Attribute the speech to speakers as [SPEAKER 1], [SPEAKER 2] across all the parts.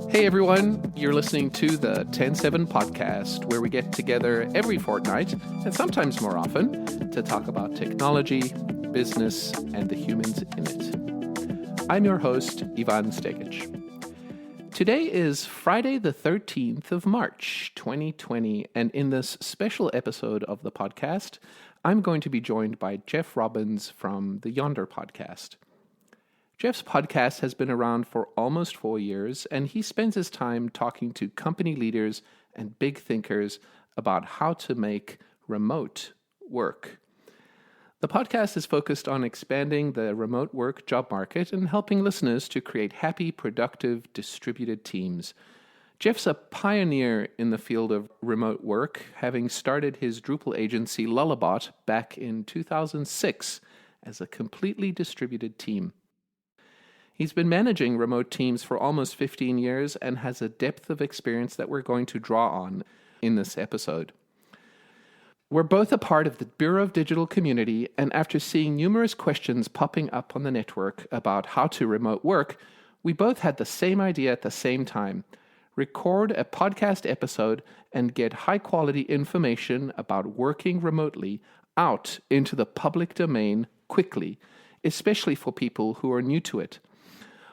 [SPEAKER 1] Hey everyone, you're listening to the TEN7 Podcast, where we get together every fortnight, and sometimes more often, to talk about technology, business, and the humans in it. I'm your host, Ivan Stegic. Today is Friday the 13th of March, 2020, and in this special episode of the podcast, I'm going to be joined by Jeff Robbins from the Yonder podcast. Jeff's podcast has been around for almost 4 years, and he spends his time talking to company leaders and big thinkers about how to make remote work. The podcast is focused on expanding the remote work job market and helping listeners to create happy, productive, distributed teams. Jeff's a pioneer in the field of remote work, having started his Drupal agency Lullabot back in 2006 as a completely distributed team. He's been managing remote teams for almost 15 years and has a depth of experience that we're going to draw on in this episode. We're both a part of the Bureau of Digital Community, and after seeing numerous questions popping up on the network about how to remote work, we both had the same idea at the same time. Record a podcast episode and get high-quality information about working remotely out into the public domain quickly, especially for people who are new to it.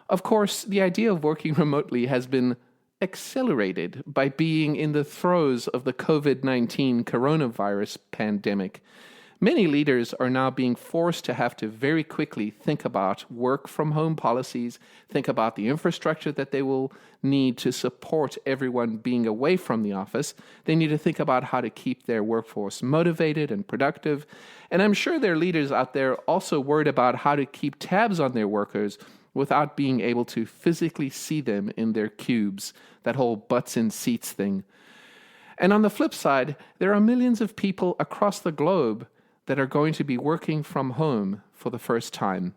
[SPEAKER 1] Of course, the idea of working remotely has been accelerated by being in the throes of the COVID-19 coronavirus pandemic. Many leaders are now being forced to have to very quickly think about work-from-home policies, think about the infrastructure that they will need to support everyone being away from the office. They need to think about how to keep their workforce motivated and productive. And I'm sure there are leaders out there also worried about how to keep tabs on their workers without being able to physically see them in their cubes, that whole butts in seats thing. And on the flip side, there are millions of people across the globe that are going to be working from home for the first time.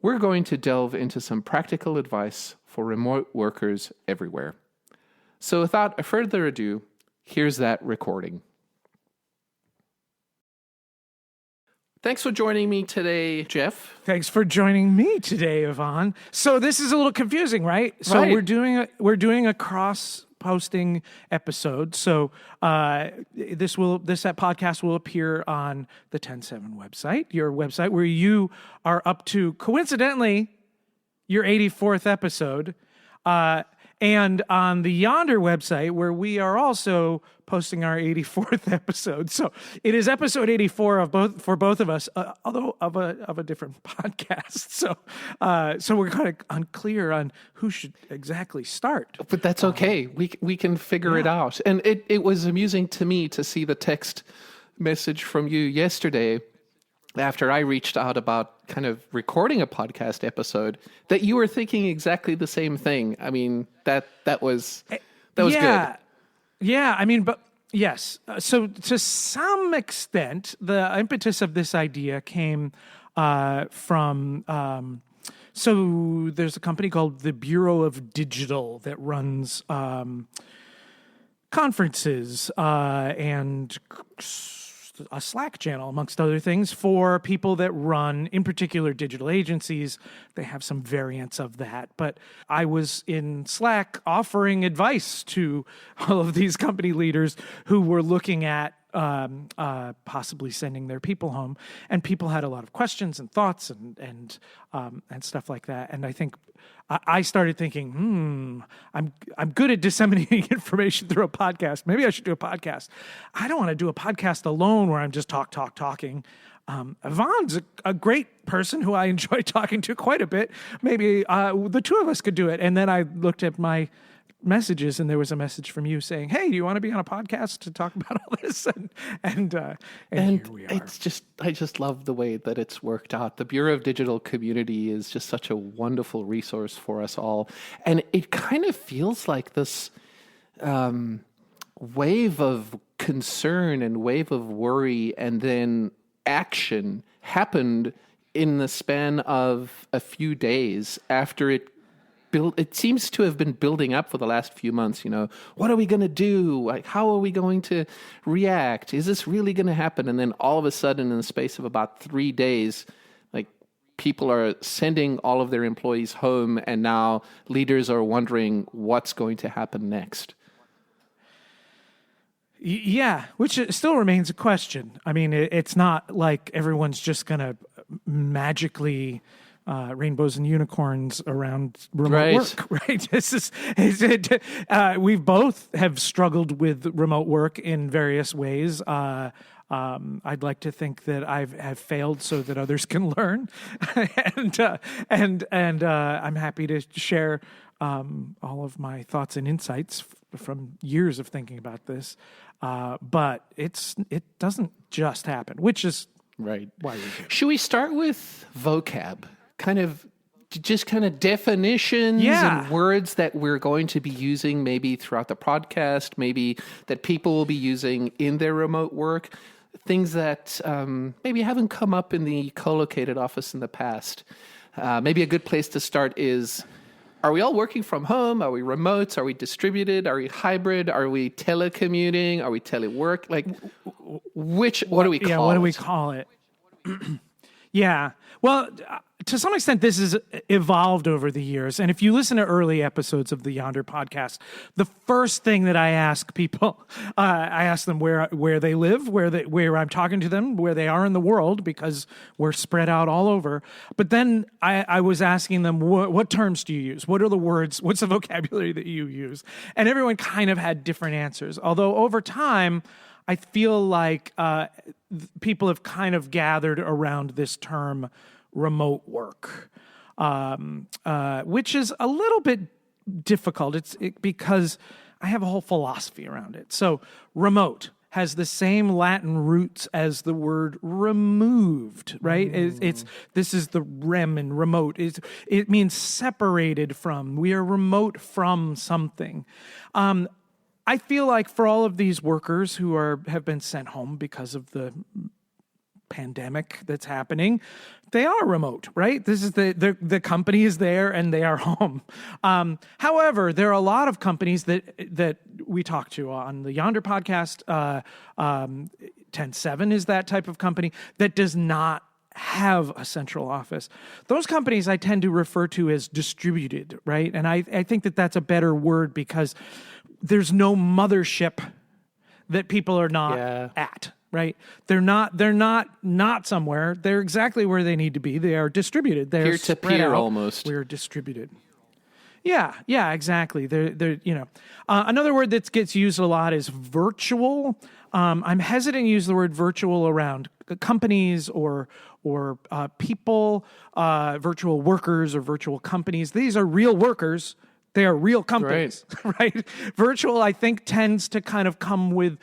[SPEAKER 1] We're going to delve into some practical advice for remote workers everywhere. So without further ado, here's that recording. Thanks for joining me today, Jeff.
[SPEAKER 2] Thanks for joining me today, Yvonne. So this is a little confusing, right? So
[SPEAKER 1] Right.
[SPEAKER 2] we're doing a cross-posting episode. So this podcast will appear on the TEN7 website, your website, where you are up to, coincidentally, your 84th episode, and on the Yonder website, where we are also posting our 84th episode. So it is episode 84 for both of us, although of a different podcast. So we're kind of unclear on who should exactly start.
[SPEAKER 1] But that's okay. We can figure it out. And it was amusing to me to see the text message from you yesterday after I reached out about kind of recording a podcast episode, that you were thinking exactly the same thing. I mean, that was good.
[SPEAKER 2] Yeah, I mean, but yes. So to some extent, the impetus of this idea came from, so there's a company called the Bureau of Digital that runs conferences and a Slack channel, amongst other things, for people that run, in particular, digital agencies. They have some variants of that. But I was in Slack offering advice to all of these company leaders who were looking at possibly sending their people home, and people had a lot of questions and thoughts and stuff like that. And I think I started thinking, I'm good at disseminating information through a podcast. Maybe I should do a podcast. I don't want to do a podcast alone where I'm just talking. Yvonne's a great person who I enjoy talking to quite a bit. Maybe the two of us could do it. And then I looked at my messages, and there was a message from you saying, "Hey, do you want to be on a podcast to talk about all this?" And here we are.
[SPEAKER 1] I just love the way that it's worked out. The Bureau of Digital Community is just such a wonderful resource for us all, and it kind of feels like this wave of concern and wave of worry, and then action happened in the span of a few days after it seems to have been building up for the last few months. What are we going to do? Like, how are we going to react? Is this really going to happen? And then all of a sudden, in the space of about 3 days, like, people are sending all of their employees home, and now leaders are wondering what's going to happen next.
[SPEAKER 2] Yeah, which still remains a question. I mean, it's not like everyone's just going to magically rainbows and unicorns around remote work, right? We both have struggled with remote work in various ways. I'd like to think that have failed so that others can learn, and I'm happy to share all of my thoughts and insights from years of thinking about this. But it doesn't just happen, which is
[SPEAKER 1] right.
[SPEAKER 2] Why we're here.
[SPEAKER 1] Should we start with vocab? Kind of definitions and words that we're going to be using maybe throughout the podcast, maybe that people will be using in their remote work, things that maybe haven't come up in the co-located office in the past. Maybe a good place to start is, are we all working from home? Are we remote? Are we distributed? Are we hybrid? Are we telecommuting? Are we telework? Like, what do we call it?
[SPEAKER 2] Yeah, what do we call it? Yeah. Well, to some extent, this has evolved over the years. And if you listen to early episodes of the Yonder podcast, the first thing that I ask people, I ask them where they live, where I'm talking to them, where they are in the world, because we're spread out all over. But then I was asking them, what terms do you use? What are the words? What's the vocabulary that you use? And everyone kind of had different answers. Although over time, I feel like people have kind of gathered around this term remote work, which is a little bit difficult. Because I have a whole philosophy around it. So remote has the same Latin roots as the word removed, right? This is the rem in remote. It means separated from. We are remote from something. I feel like for all of these workers who have been sent home because of the pandemic that's happening, they are remote, right? This is the company is there and they are home. However, there are a lot of companies that we talk to on the Yonder podcast. TEN7 is that type of company that does not have a central office. Those companies I tend to refer to as distributed, right? And I think that that's a better word because there's no mothership that people are not at, right? They're not somewhere. They're exactly where they need to be. They are distributed. They're
[SPEAKER 1] peer to peer almost.
[SPEAKER 2] We're distributed. Yeah, exactly. They're another word that gets used a lot is virtual. I'm hesitant to use the word virtual around companies or people, virtual workers or virtual companies. These are real workers. They are real companies, right? Virtual, I think, tends to kind of come with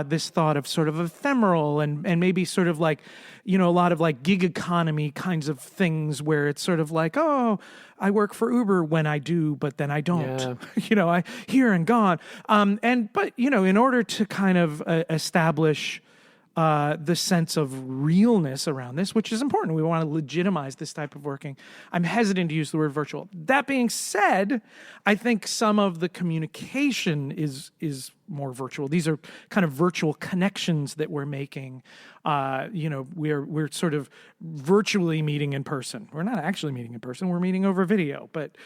[SPEAKER 2] this thought of sort of ephemeral and maybe sort of like, a lot of like gig economy kinds of things where it's sort of like, oh, I work for Uber when I do, but then I don't. Yeah. I here and gone. But in order to kind of establish the sense of realness around this, which is important. We want to legitimize this type of working. I'm hesitant to use the word virtual. That being said, I think some of the communication is more virtual. These are kind of virtual connections that we're making. We're sort of virtually meeting in person. We're not actually meeting in person. We're meeting over video. But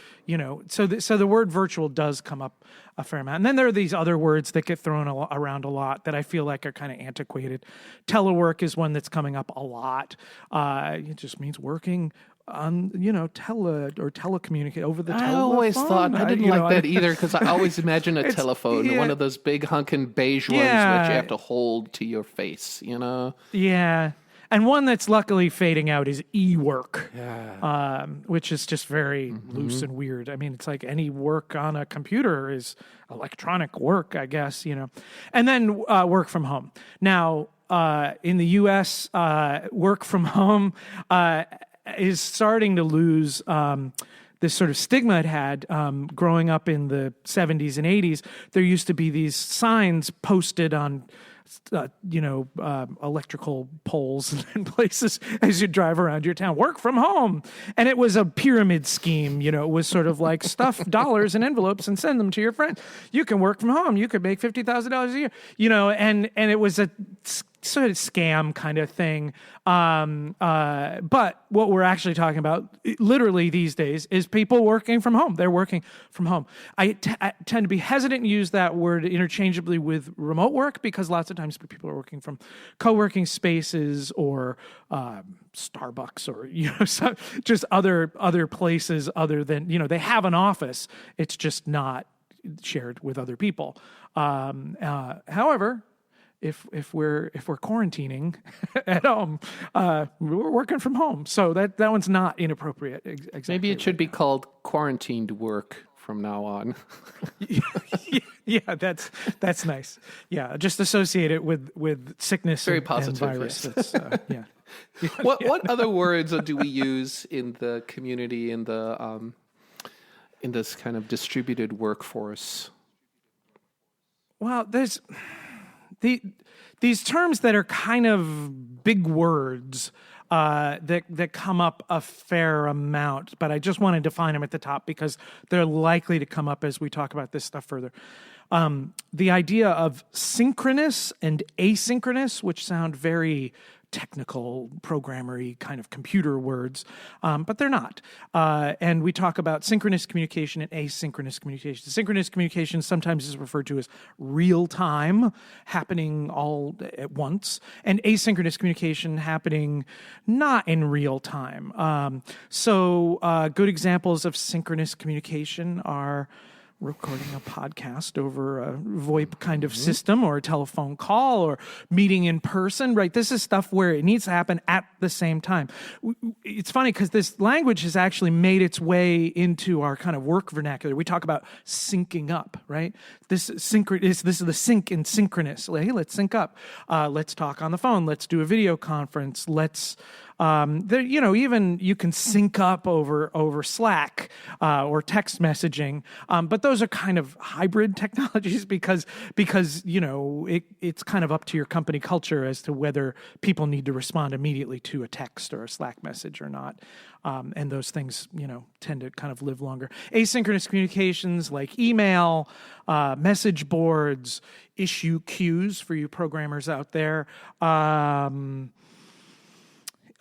[SPEAKER 2] so the word virtual does come up a fair amount. And then there are these other words that get thrown around a lot that I feel like are kind of antiquated. Telework is one that's coming up a lot. It just means working on, telecommunicate over the telephone.
[SPEAKER 1] I always thought, I didn't like that either, because I always imagine a telephone, one of those big hunkin' beige ones that you have to hold to your face,
[SPEAKER 2] Yeah. And one that's luckily fading out is e-work,
[SPEAKER 1] Yeah.
[SPEAKER 2] Which is just very loose and weird. I mean, it's like any work on a computer is electronic work, I guess, And then work from home. Now, in the U.S., work from home is starting to lose this sort of stigma it had growing up in the 70s and 80s. There used to be these signs posted on electrical poles and places as you drive around your town. Work from home. And it was a pyramid scheme. It was sort of like stuff dollars in envelopes and send them to your friend. You can work from home. You could make $50,000 a year. And it was a sort of scam kind of thing. But what we're actually talking about literally these days is people working from home. They're working from home. I tend to be hesitant to use that word interchangeably with remote work because lots of times people are working from co-working spaces or Starbucks or just other places other than they have an office. It's just not shared with other people. However, if we're quarantining at home, we're working from home, so that one's not inappropriate. Exactly.
[SPEAKER 1] Maybe it should be called quarantined work from now on.
[SPEAKER 2] Yeah, that's nice. Yeah, just associate it with sickness.
[SPEAKER 1] Very
[SPEAKER 2] and
[SPEAKER 1] positive,
[SPEAKER 2] virus.
[SPEAKER 1] yes.
[SPEAKER 2] Yeah.
[SPEAKER 1] What other words do we use in the community in this kind of distributed workforce?
[SPEAKER 2] Well, there's these terms that are kind of big words that come up a fair amount, but I just want to define them at the top because they're likely to come up as we talk about this stuff further. The idea of synchronous and asynchronous, which sound very technical, programmery kind of computer words, but they're not. And we talk about synchronous communication and asynchronous communication. Synchronous communication sometimes is referred to as real time, happening all at once, and asynchronous communication happening not in real time. So good examples of synchronous communication are recording a podcast over a VoIP kind of system or a telephone call or meeting in person, right? This is stuff where it needs to happen at the same time. It's funny because this language has actually made its way into our kind of work vernacular. We talk about syncing up, right? This is the sync and synchronous. Hey, let's sync up. Let's talk on the phone. Let's do a video conference. Let's even you can sync up over Slack or text messaging, but those are kind of hybrid technologies because it's kind of up to your company culture as to whether people need to respond immediately to a text or a Slack message or not, and those things tend to kind of live longer. Asynchronous communications like email, message boards, issue queues for you programmers out there.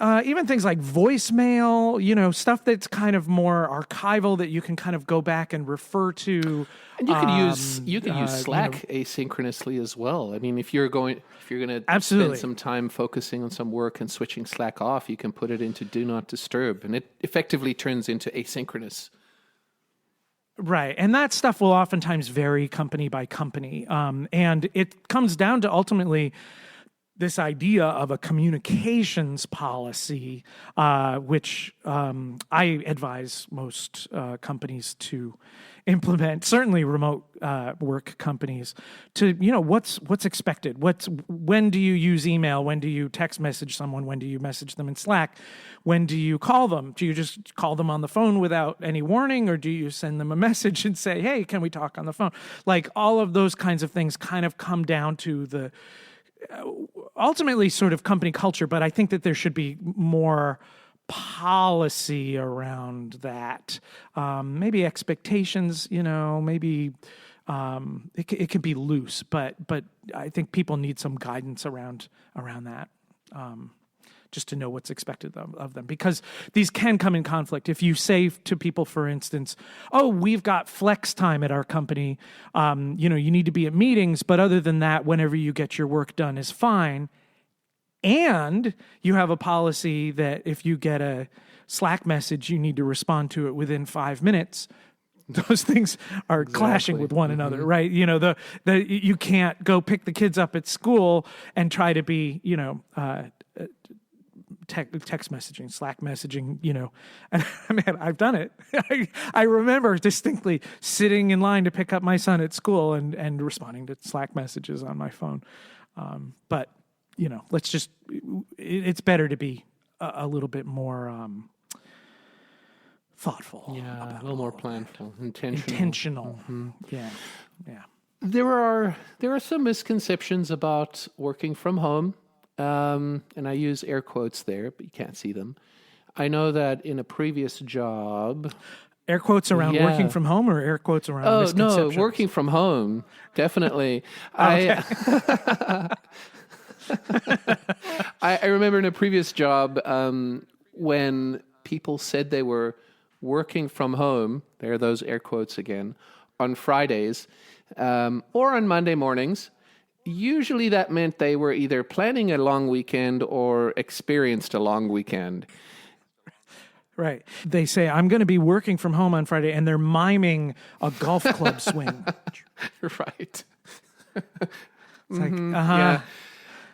[SPEAKER 2] Even things like voicemail, stuff that's kind of more archival that you can kind of go back and refer to.
[SPEAKER 1] And you can use Slack asynchronously as well. I mean, if you're going to spend some time focusing on some work and switching Slack off, you can put it into Do Not Disturb, and it effectively turns into asynchronous.
[SPEAKER 2] Right. And that stuff will oftentimes vary company by company. And it comes down to ultimately this idea of a communications policy, which I advise most companies to implement, certainly remote work companies, to what's expected. When do you use email? When do you text message someone? When do you message them in Slack? When do you call them? Do you just call them on the phone without any warning, or do you send them a message and say, "Hey, can we talk on the phone?" Like all of those kinds of things kind of come down to the ultimately sort of company culture, but I think that there should be more policy around that. Maybe expectations, maybe it can be loose, but I think people need some guidance around that. Just to know what's expected of them, because these can come in conflict. If you say to people, for instance, "Oh, we've got flex time at our company. You need to be at meetings, but other than that, whenever you get your work done is fine." And you have a policy that if you get a Slack message, you need to respond to it within 5 minutes. Those things are clashing with one another, right? You can't go pick the kids up at school and try to be, text messaging, Slack messaging, and man, I've done it. I remember distinctly sitting in line to pick up my son at school and responding to Slack messages on my phone. But, it's better to be a little bit more thoughtful.
[SPEAKER 1] Yeah, a little more planful,
[SPEAKER 2] intentional. Mm-hmm. Yeah.
[SPEAKER 1] There are some misconceptions about working from home. And I use air quotes there, but you can't see them. I know that in a previous job...
[SPEAKER 2] Air quotes around working from home or air quotes around misconceptions?
[SPEAKER 1] No, working from home, definitely. I remember in a previous job when people said they were working from home, there are those air quotes again, on Fridays or on Monday mornings. Usually that meant they were either planning a long weekend or experienced a long weekend.
[SPEAKER 2] Right. They say, I'm going to be working from home on Friday, and they're miming a golf club swing.
[SPEAKER 1] Right.
[SPEAKER 2] It's like,
[SPEAKER 1] Yeah.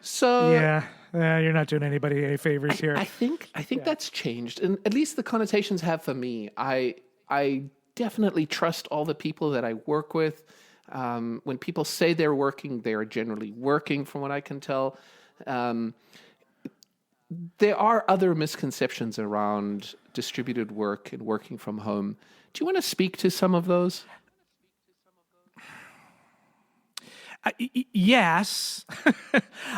[SPEAKER 1] So
[SPEAKER 2] yeah, you're not doing anybody any favors here.
[SPEAKER 1] I think that's changed, and at least the connotations have for me. I definitely trust all the people that I work with. When people say they're working, they are generally working, from what I can tell. There are other misconceptions around distributed work and working from home. Do you want to speak to some of those?
[SPEAKER 2] Yes.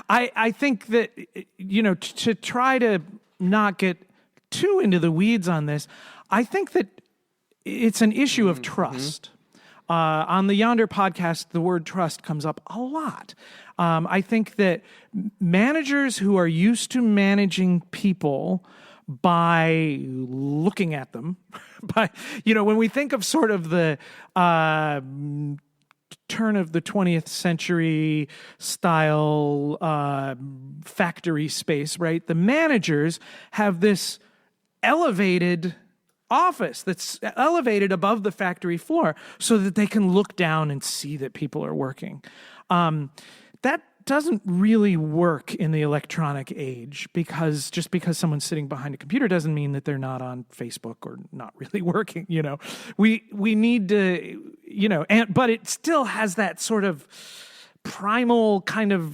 [SPEAKER 2] I think that, to try to not get too into the weeds on this, I think that it's an issue of trust. On the Yonder podcast, the word trust comes up a lot. I think that managers who are used to managing people by looking at them, when we think of sort of the turn of the 20th century style factory space, right? The managers have this elevated office that's elevated above the factory floor so that they can look down and see that people are working. That doesn't really work in the electronic age, because just because someone's sitting behind a computer doesn't mean that they're not on Facebook or not really working. We need to, but it still has that sort of primal kind of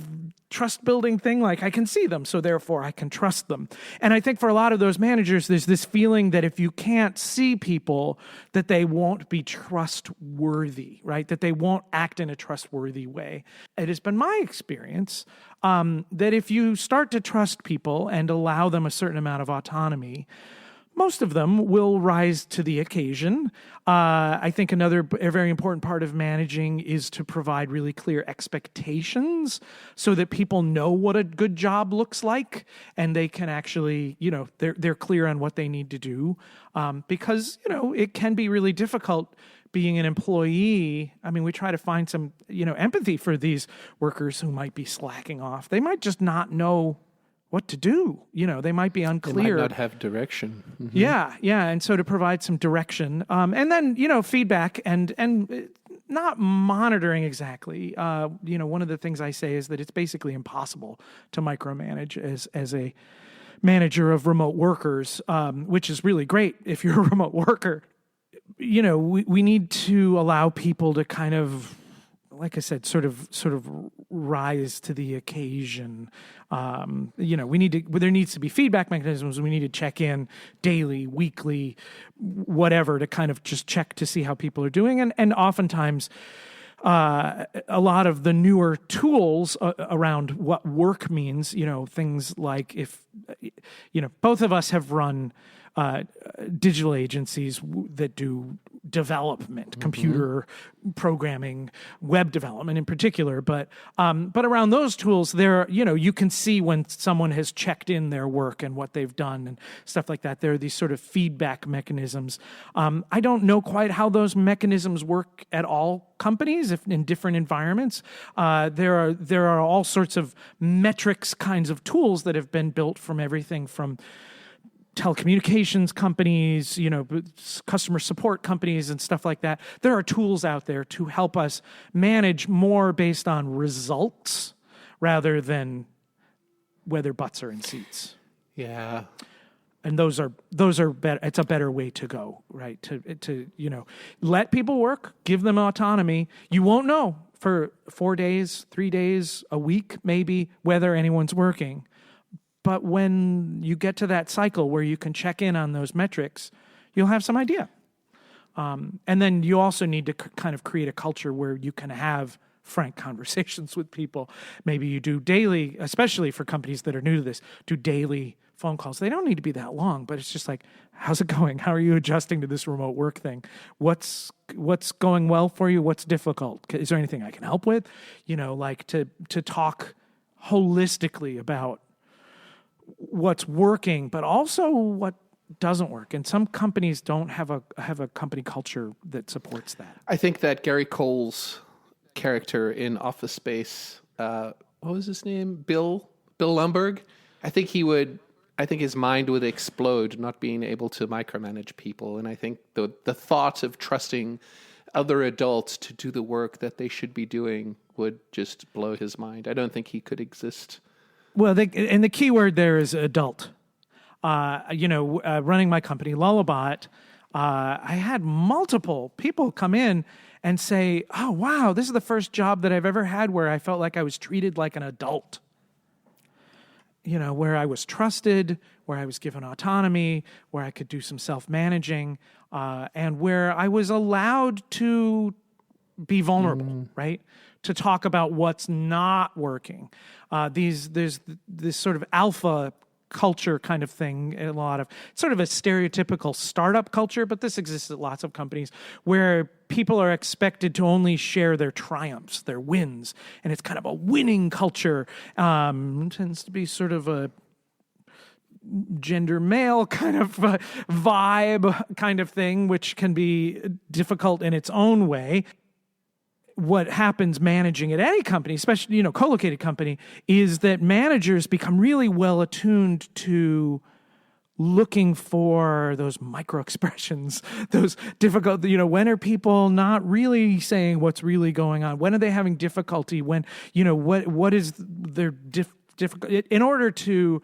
[SPEAKER 2] trust building thing. Like, I can see them, so therefore I can trust them. And I think for a lot of those managers, there's this feeling that if you can't see people, that they won't be trustworthy, right? That they won't act in a trustworthy way. It has been my experience that if you start to trust people and allow them a certain amount of autonomy, most of them will rise to the occasion. I think a very important part of managing is to provide really clear expectations so that people know what a good job looks like, and they can actually, they're clear on what they need to do. Because, it can be really difficult being an employee. I mean, we try to find some, empathy for these workers who might be slacking off. They might just not know what to do. They might be unclear.
[SPEAKER 1] They might not have direction. Mm-hmm.
[SPEAKER 2] Yeah. And so to provide some direction, and then, feedback and not monitoring exactly. One of the things I say is that it's basically impossible to micromanage as a manager of remote workers, which is really great if you're a remote worker. We need to allow people to kind of, like I said, sort of rise to the occasion. There needs to be feedback mechanisms. We need to check in daily, weekly, whatever, to kind of just check to see how people are doing. And oftentimes, a lot of the newer tools around what work means, things like both of us have run digital agencies that do development, computer programming, web development in particular. But around those tools, you can see when someone has checked in their work and what they've done and stuff like that. There are these sort of feedback mechanisms. I don't know quite how those mechanisms work at all companies, if in different environments. There are all sorts of metrics kinds of tools that have been built from everything from telecommunications companies, customer support companies and stuff like that. There are tools out there to help us manage more based on results rather than whether butts are in seats.
[SPEAKER 1] Yeah.
[SPEAKER 2] And those are better. It's a better way to go, right? To let people work, give them autonomy. You won't know for 4 days, 3 days, a week, maybe, whether anyone's working. But when you get to that cycle where you can check in on those metrics, you'll have some idea. And then you also need to kind of create a culture where you can have frank conversations with people. Maybe you do daily, especially for companies that are new to this, do daily phone calls. They don't need to be that long, but it's just like, how's it going? How are you adjusting to this remote work thing? What's going well for you? What's difficult? Is there anything I can help with? Like to talk holistically about what's working, but also what doesn't work. And some companies don't have a company culture that supports that.
[SPEAKER 1] I think that Gary Cole's character in Office Space, what was his name? Bill Lumberg. I think his mind would explode not being able to micromanage people. And I think the thought of trusting other adults to do the work that they should be doing would just blow his mind. I don't think he could exist.
[SPEAKER 2] Well, and the key word there is adult. Running my company, Lullabot, I had multiple people come in and say, oh, wow, this is the first job that I've ever had where I felt like I was treated like an adult. Where I was trusted, where I was given autonomy, where I could do some self-managing, and where I was allowed to be vulnerable, right? To talk about what's not working. There's this sort of alpha culture kind of thing, sort of a stereotypical startup culture, but this exists at lots of companies where people are expected to only share their triumphs, their wins, and it's kind of a winning culture. Tends to be sort of a gender male kind of vibe kind of thing, which can be difficult in its own way. What happens managing at any company, especially, co-located company, is that managers become really well attuned to looking for those micro expressions, those difficult, when are people not really saying what's really going on? When are they having difficulty? When, what is their difficult, in order to,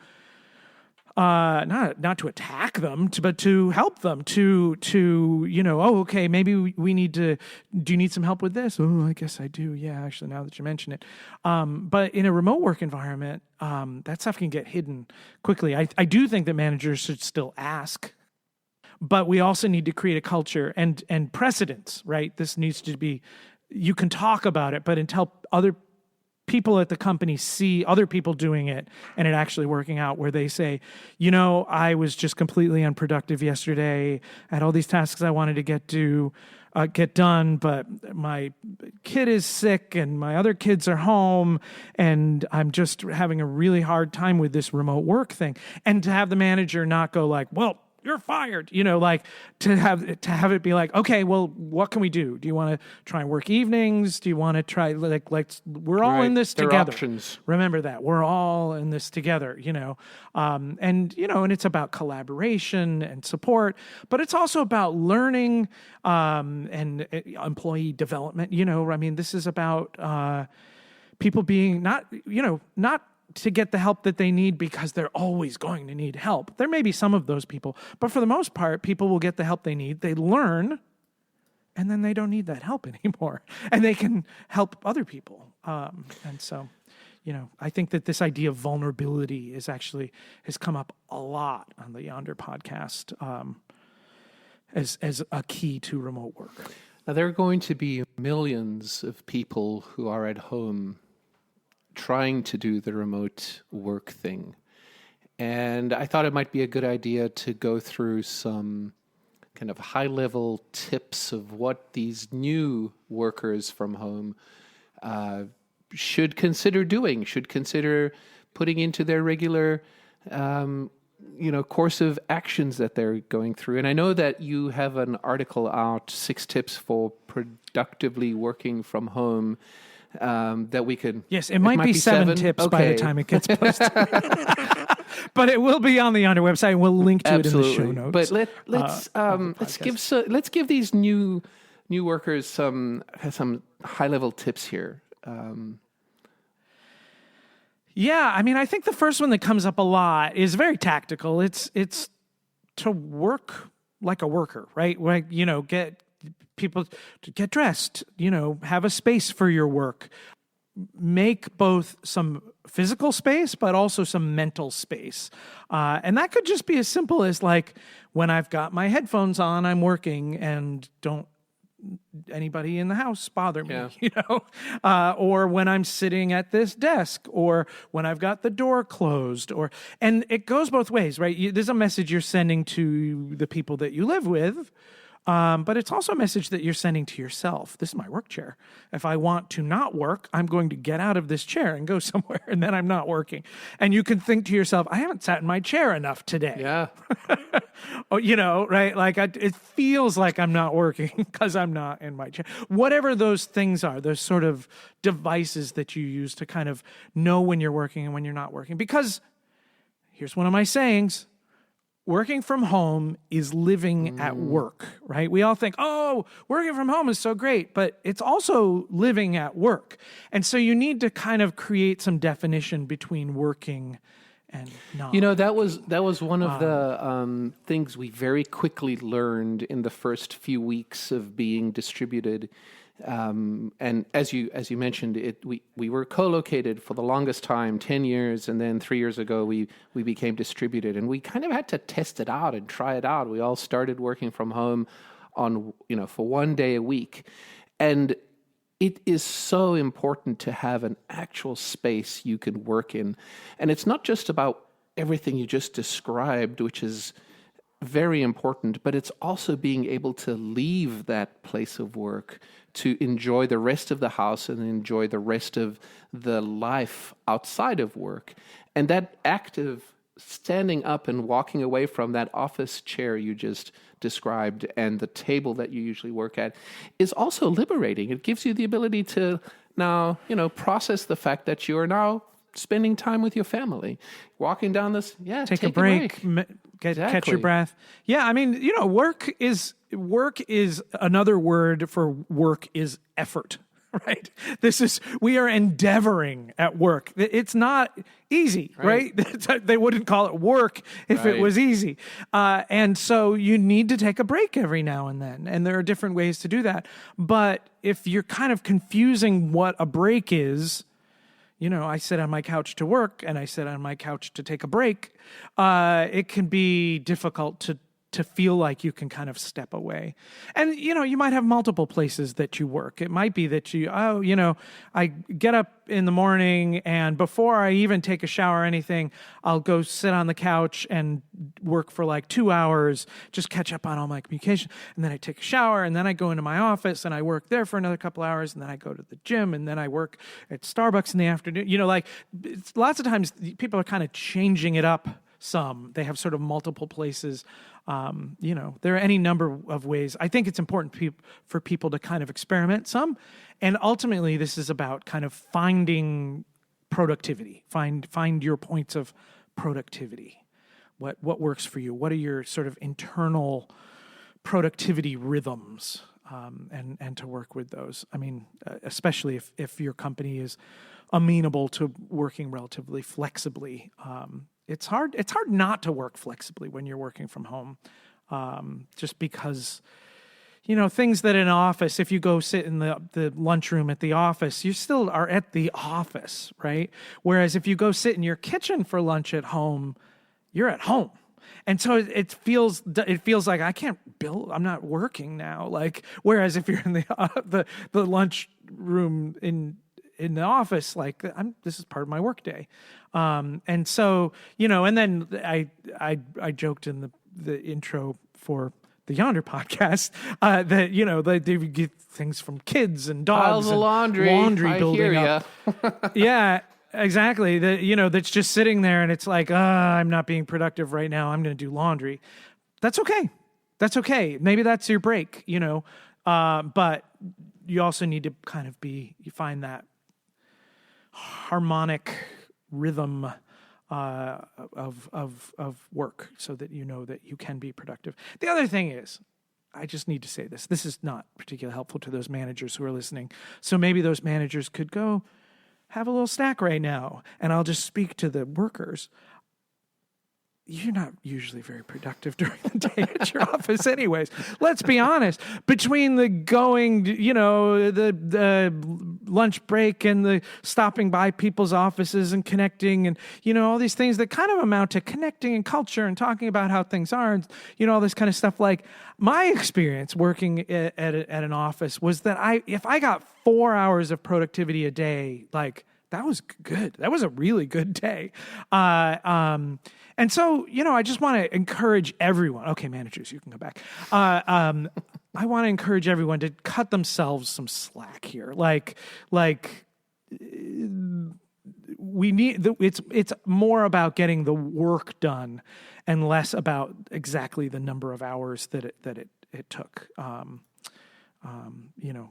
[SPEAKER 2] not to attack them, but to help them okay, maybe we need to, do you need some help with this? Oh, I guess I do. Yeah, actually, now that you mention it. But in a remote work environment, that stuff can get hidden quickly. I do think that managers should still ask, but we also need to create a culture and precedents, right? This needs to be, you can talk about it, but until other people at the company see other people doing it and it actually working out, where they say, I was just completely unproductive yesterday. I had all these tasks I wanted to get done, but my kid is sick and my other kids are home and I'm just having a really hard time with this remote work thing. And to have the manager not go like, well, you're fired, to have it be like, okay, well, what can we do? Do you want to try and work evenings? Do you want to try, we're all in this together.
[SPEAKER 1] Options.
[SPEAKER 2] Remember that we're all in this together, and it's about collaboration and support, but it's also about learning, and employee development. This is about, people being not to get the help that they need because they're always going to need help. There may be some of those people, but for the most part, people will get the help they need. They learn, and then they don't need that help anymore, and they can help other people. And so, I think that this idea of vulnerability has come up a lot on the Yonder podcast as a key to remote work.
[SPEAKER 1] Now, there are going to be millions of people who are at home trying to do the remote work thing. And I thought it might be a good idea to go through some kind of high-level tips of what these new workers from home should consider doing, should consider putting into their regular course of actions that they're going through. And I know that you have an article out, 6 tips for productively working from home, that we could...
[SPEAKER 2] Yes, it might be 7 tips by the time it gets posted. But it will be on the Yonder website, and we'll link to
[SPEAKER 1] Absolutely.
[SPEAKER 2] It in the show notes.
[SPEAKER 1] But let's give these new workers some high-level tips here.
[SPEAKER 2] Yeah, I think the first one that comes up a lot is very tactical. It's to work like a worker, right? Like, get people to get dressed, have a space for your work. Make both some physical space, but also some mental space. And that could just be as simple as like, when I've got my headphones on, I'm working and don't anybody in the house bother me, or when I'm sitting at this desk, or when I've got the door closed, and it goes both ways, right? There's a message you're sending to the people that you live with, But it's also a message that you're sending to yourself. This is my work chair. If I want to not work, I'm going to get out of this chair and go somewhere, and then I'm not working. And you can think to yourself, I haven't sat in my chair enough today.
[SPEAKER 1] Yeah.
[SPEAKER 2] Oh, right? Like it feels like I'm not working because I'm not in my chair. Whatever those things are, those sort of devices that you use to kind of know when you're working and when you're not working. Because here's one of my sayings. Working from home is living at work, right? We all think, oh, working from home is so great, but it's also living at work. And so you need to kind of create some definition between working and not.
[SPEAKER 1] That was one of the things we very quickly learned in the first few weeks of being distributed. And as you mentioned, we were co-located for the longest time, 10 years, and then 3 years ago we became distributed, and we kind of had to test it out and try it out. We all started working from home for 1 day a week, and it is so important to have an actual space you can work in. And it's not just about everything you just described, which is very important, but it's also being able to leave that place of work to enjoy the rest of the house and enjoy the rest of the life outside of work. And that act of standing up and walking away from that office chair you just described and the table that you usually work at is also liberating. It gives you the ability to now, process the fact that you are now spending time with your family, walking down this,
[SPEAKER 2] take a break. Catch your breath. Yeah, I mean, work is another word for work is effort, right? We are endeavoring at work. It's not easy, right? They wouldn't call it work if it was easy. And so you need to take a break every now and then. And there are different ways to do that. But if you're kind of confusing what a break is, I sit on my couch to work and I sit on my couch to take a break. It can be difficult to feel like you can kind of step away. And, you might have multiple places that you work. It might be that I get up in the morning and before I even take a shower or anything, I'll go sit on the couch and work for like 2 hours, just catch up on all my communication. And then I take a shower and then I go into my office and I work there for another couple hours. And then I go to the gym and then I work at Starbucks in the afternoon. Lots of times people are kind of changing it up some. They have sort of multiple places. There are any number of ways. I think it's important for people to kind of experiment some. And ultimately, this is about kind of finding productivity. Find your points of productivity. What works for you? What are your sort of internal productivity rhythms? And to work with those. I mean, especially if your company is amenable to working relatively flexibly. It's hard not to work flexibly when you're working from home, just because, things that in an office, if you go sit in the lunchroom at the office, you still are at the office, right? Whereas if you go sit in your kitchen for lunch at home, you're at home. And so it feels like I can't I'm not working now. Like, whereas if you're in the lunch room in the office, like this is part of my work day. And so, and then I joked in the intro for the Yonder podcast, that, they get things from kids and dogs.
[SPEAKER 1] Piles of laundry
[SPEAKER 2] I building up. Yeah, exactly. That's just sitting there and it's like, I'm not being productive right now. I'm going to do laundry. That's okay. Maybe that's your break, but you also need to kind of you find that harmonic rhythm of work so that you know that you can be productive. The other thing is, I just need to say this. This is not particularly helpful to those managers who are listening. So maybe those managers could go have a little snack right now, and I'll just speak to the workers. You're not usually very productive during the day at your office anyways. Let's be honest. Between the going, the lunch break and the stopping by people's offices and connecting and, all these things that kind of amount to connecting and culture and talking about how things are and, all this kind of stuff. Like, my experience working at an office was that if I got 4 hours of productivity a day, like, that was good. That was a really good day. And so, I just want to encourage everyone. Okay, managers, you can go back. I want to encourage everyone to cut themselves some slack here. We need it's more about getting the work done and less about exactly the number of hours that it took.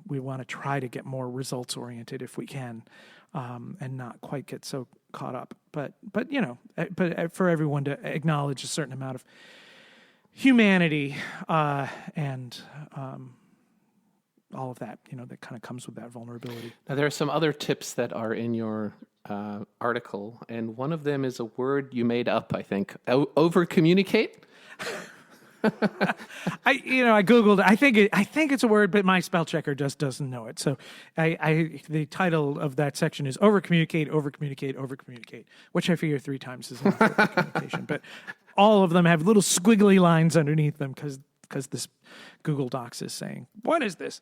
[SPEAKER 2] We want to try to get more results oriented if we can, and not quite get so caught up. But for everyone to acknowledge a certain amount of humanity and all of that, that kind of comes with that vulnerability.
[SPEAKER 1] Now, there are some other tips that are in your article, and one of them is a word you made up, I think. Over communicate.
[SPEAKER 2] I Googled it. I think it's a word, but my spell checker just doesn't know it. So the title of that section is over communicate, which I figure 3 times is enough for communication. But all of them have little squiggly lines underneath them because this Google Docs is saying, what is this?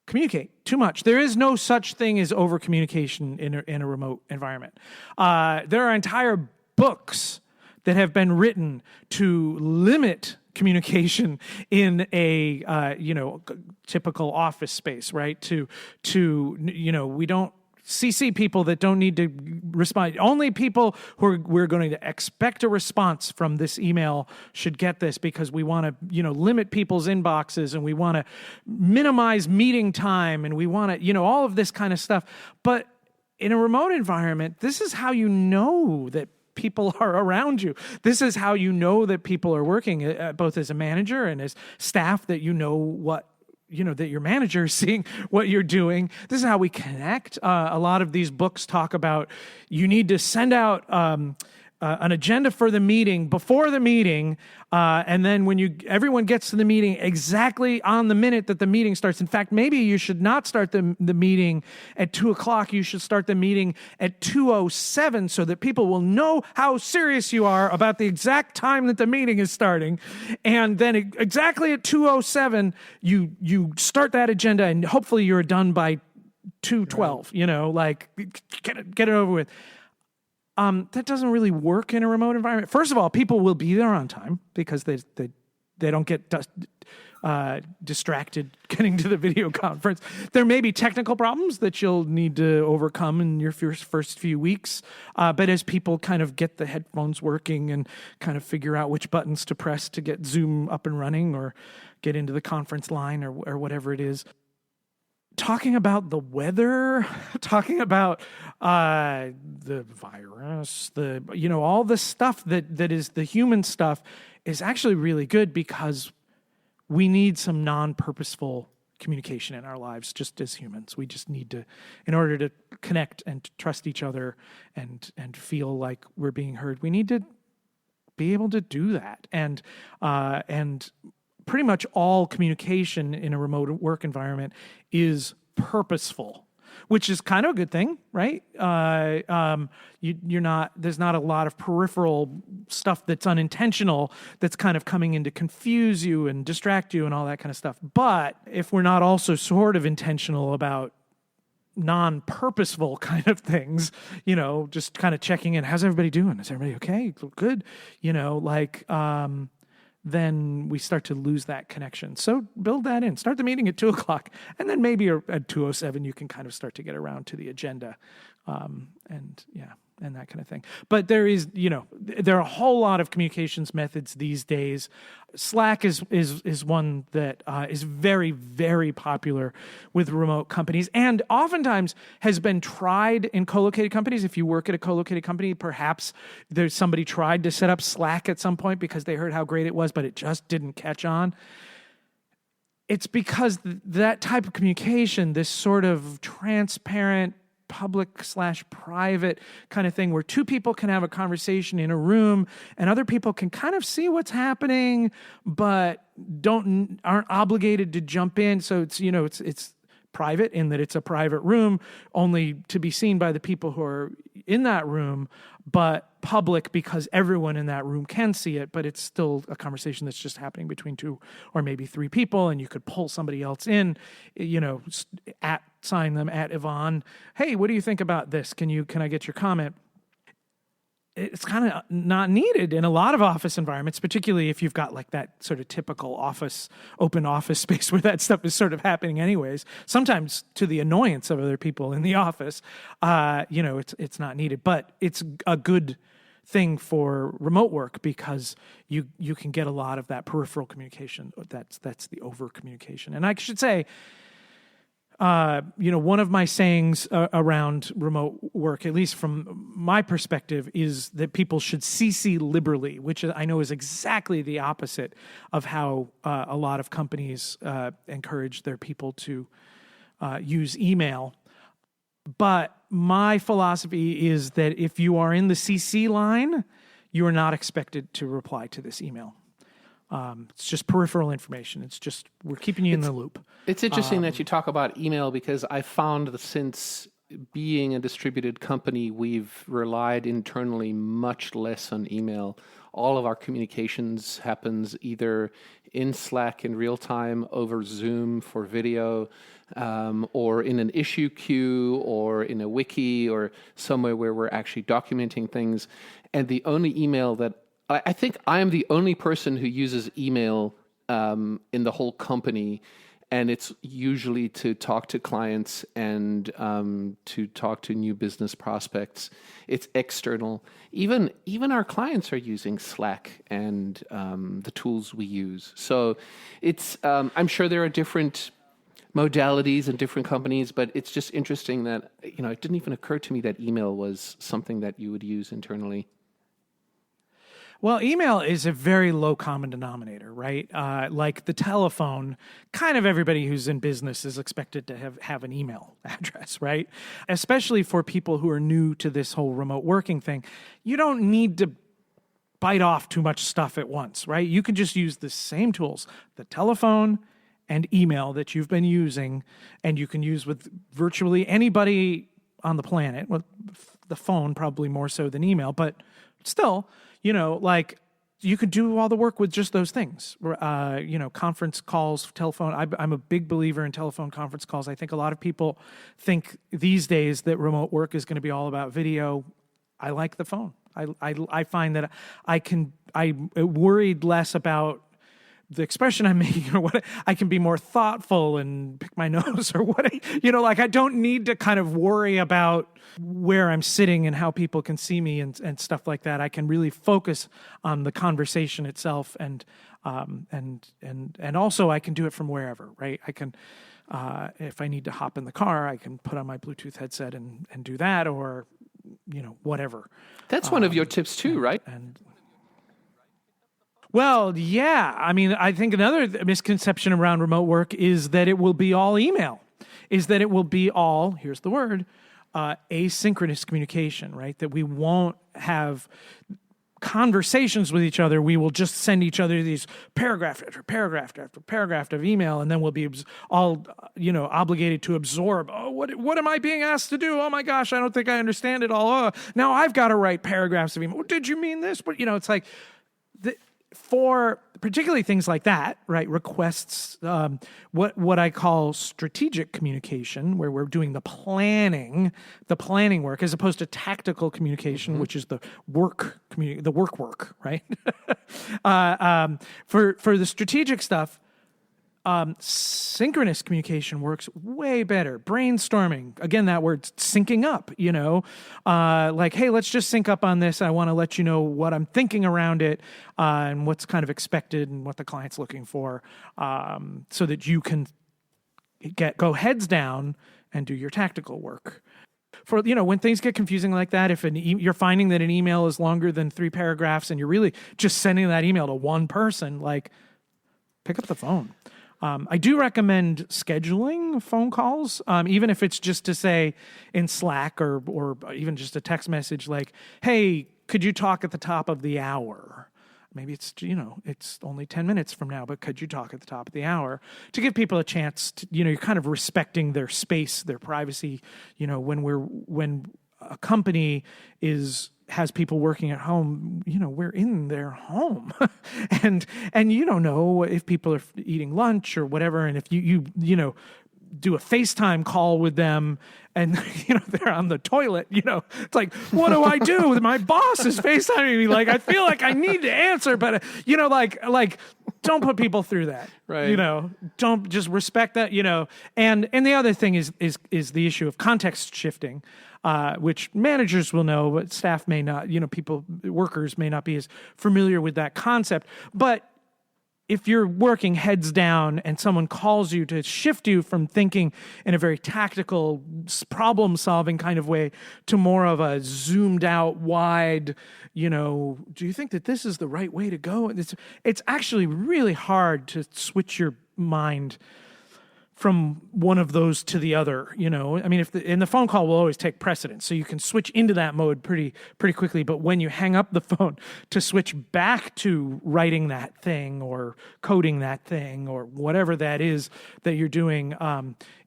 [SPEAKER 2] Communicate too much. There is no such thing as over communication in a remote environment. There are entire books that have been written to limit communication in a typical office space, right? To we don't CC people that don't need to respond. Only people who we're going to expect a response from this email should get this, because we want to, limit people's inboxes, and we want to minimize meeting time, and we want to, all of this kind of stuff. But in a remote environment, this is how you know that people are around you. This is how you know that people are working, both as a manager and as staff, that that your manager is seeing what you're doing. This is how we connect. A lot of these books talk about you need to send out an agenda for the meeting before the meeting, and then when everyone gets to the meeting exactly on the minute that the meeting starts. In fact, maybe you should not start the meeting at 2:00. You should start the meeting at 2:07 so that people will know how serious you are about the exact time that the meeting is starting. And then exactly at 2:07, you start that agenda, and hopefully you're done by 2:12. Get it over with. That doesn't really work in a remote environment. First of all, people will be there on time because they don't get distracted getting to the video conference. There may be technical problems that you'll need to overcome in your first few weeks, but as people kind of get the headphones working and kind of figure out which buttons to press to get Zoom up and running or get into the conference line or whatever it is, talking about the weather, talking about the virus, all the stuff that is the human stuff is actually really good, because we need some non-purposeful communication in our lives just as humans. We just need to, in order to connect and to trust each other and feel like we're being heard, we need to be able to do that. And pretty much all communication in a remote work environment is purposeful, which is kind of a good thing, right? There's not a lot of peripheral stuff that's unintentional that's kind of coming in to confuse you and distract you and all that kind of stuff. But if we're not also sort of intentional about non-purposeful kind of things, just kind of checking in, how's everybody doing? Is everybody okay? Good? Then we start to lose that connection. So build that in. Start the meeting at 2:00, and then maybe at 2:07 you can kind of start to get around to the agenda, and that kind of thing. But there are a whole lot of communications methods these days. Slack is one that is very, very popular with remote companies, and oftentimes has been tried in co-located companies. If you work at a co-located company, perhaps there's somebody tried to set up Slack at some point because they heard how great it was, but it just didn't catch on. It's because that type of communication, this sort of transparent, public/private kind of thing, where two people can have a conversation in a room and other people can kind of see what's happening, but aren't obligated to jump in. So it's private in that it's a private room, only to be seen by the people who are in that room, but public because everyone in that room can see it, but it's still a conversation that's just happening between 2 or maybe 3 people, and you could pull somebody else in, sign them at Yvonne. Hey, what do you think about this? Can I get your comment? It's kind of not needed in a lot of office environments, particularly if you've got like that sort of typical open office space where that stuff is sort of happening anyways, sometimes to the annoyance of other people in the office. It's not needed, but it's a good thing for remote work because you can get a lot of that peripheral communication. That's the over communication. And I should say, one of my sayings around remote work, at least from my perspective, is that people should CC liberally, which I know is exactly the opposite of how a lot of companies encourage their people to use email. But my philosophy is that if you are in the CC line, you are not expected to reply to this email. It's just peripheral information. It's just, we're keeping you in the loop.
[SPEAKER 1] It's interesting that you talk about email because I found that since being a distributed company, we've relied internally much less on email. All of our communications happens either in Slack in real time, over Zoom for video, or in an issue queue, or in a wiki, or somewhere where we're actually documenting things. And the only email that I think I am the only person who uses email in the whole company, and it's usually to talk to clients and to talk to new business prospects. It's external. Even our clients are using Slack and the tools we use. So it's I'm sure there are different modalities in different companies, but it's just interesting that it didn't even occur to me that email was something that you would use internally.
[SPEAKER 2] Well, email is a very low common denominator, right? Like the telephone, kind of everybody who's in business is expected to have an email address, right? Especially for people who are new to this whole remote working thing. You don't need to bite off too much stuff at once, right? You can just use the same tools, the telephone and email that you've been using, and you can use with virtually anybody on the planet. Well, the phone probably more so than email, but still, you could do all the work with just those things. Conference calls, telephone. I'm a big believer in telephone conference calls. I think a lot of people think these days that remote work is going to be all about video. I like the phone. I find that I worried less about the expression I'm making or what I can be more thoughtful and pick my nose or what I don't need to kind of worry about where I'm sitting and how people can see me and stuff like that. I can really focus on the conversation itself and also I can do it from wherever, right? I can, if I need to hop in the car, I can put on my Bluetooth headset and do that or, whatever.
[SPEAKER 1] That's one of your tips too, right?
[SPEAKER 2] Well, yeah. I mean, I think another misconception around remote work is that it will be all email, is that it will be all, here's the word, asynchronous communication, right? That we won't have conversations with each other. We will just send each other these paragraph after paragraph after paragraph of email, and then we'll be all, obligated to absorb. Oh, what am I being asked to do? Oh my gosh, I don't think I understand it all. Oh, now I've got to write paragraphs of email. Did you mean this? But it's like for particularly things like that, right? Requests, what I call strategic communication, where we're doing the planning work, as opposed to tactical communication, which is the work, right? For the strategic stuff, synchronous communication works way better. Brainstorming, again, that word, syncing up, like, hey, let's just sync up on this. I want to let you know what I'm thinking around it and what's kind of expected and what the client's looking for, so that you can go heads down and do your tactical work. For, when things get confusing like that, if you're finding that an email is longer than 3 paragraphs and you're really just sending that email to one person, like, pick up the phone. I do recommend scheduling phone calls, even if it's just to say in Slack or even just a text message like, hey, could you talk at the top of the hour? Maybe it's, it's only 10 minutes from now, but could you talk at the top of the hour? To give people a chance to, you're kind of respecting their space, their privacy, when a company has people working at home, we're in their home and you don't know if people are eating lunch or whatever. And if you do a FaceTime call with them and, they're on the toilet, it's like, what do I do? My boss is FaceTiming me. Like, I feel like I need to answer, but, like, don't put people through that.
[SPEAKER 1] Right.
[SPEAKER 2] Don't just respect that, and the other thing is the issue of context shifting, which managers will know, but staff may not, workers may not be as familiar with that concept. But if you're working heads down and someone calls you to shift you from thinking in a very tactical, problem-solving kind of way to more of a zoomed-out, wide, do you think that this is the right way to go? It's actually really hard to switch your mind from one of those to the other, I mean, the phone call will always take precedence, so you can switch into that mode pretty quickly. But when you hang up the phone, to switch back to writing that thing or coding that thing or whatever that is that you're doing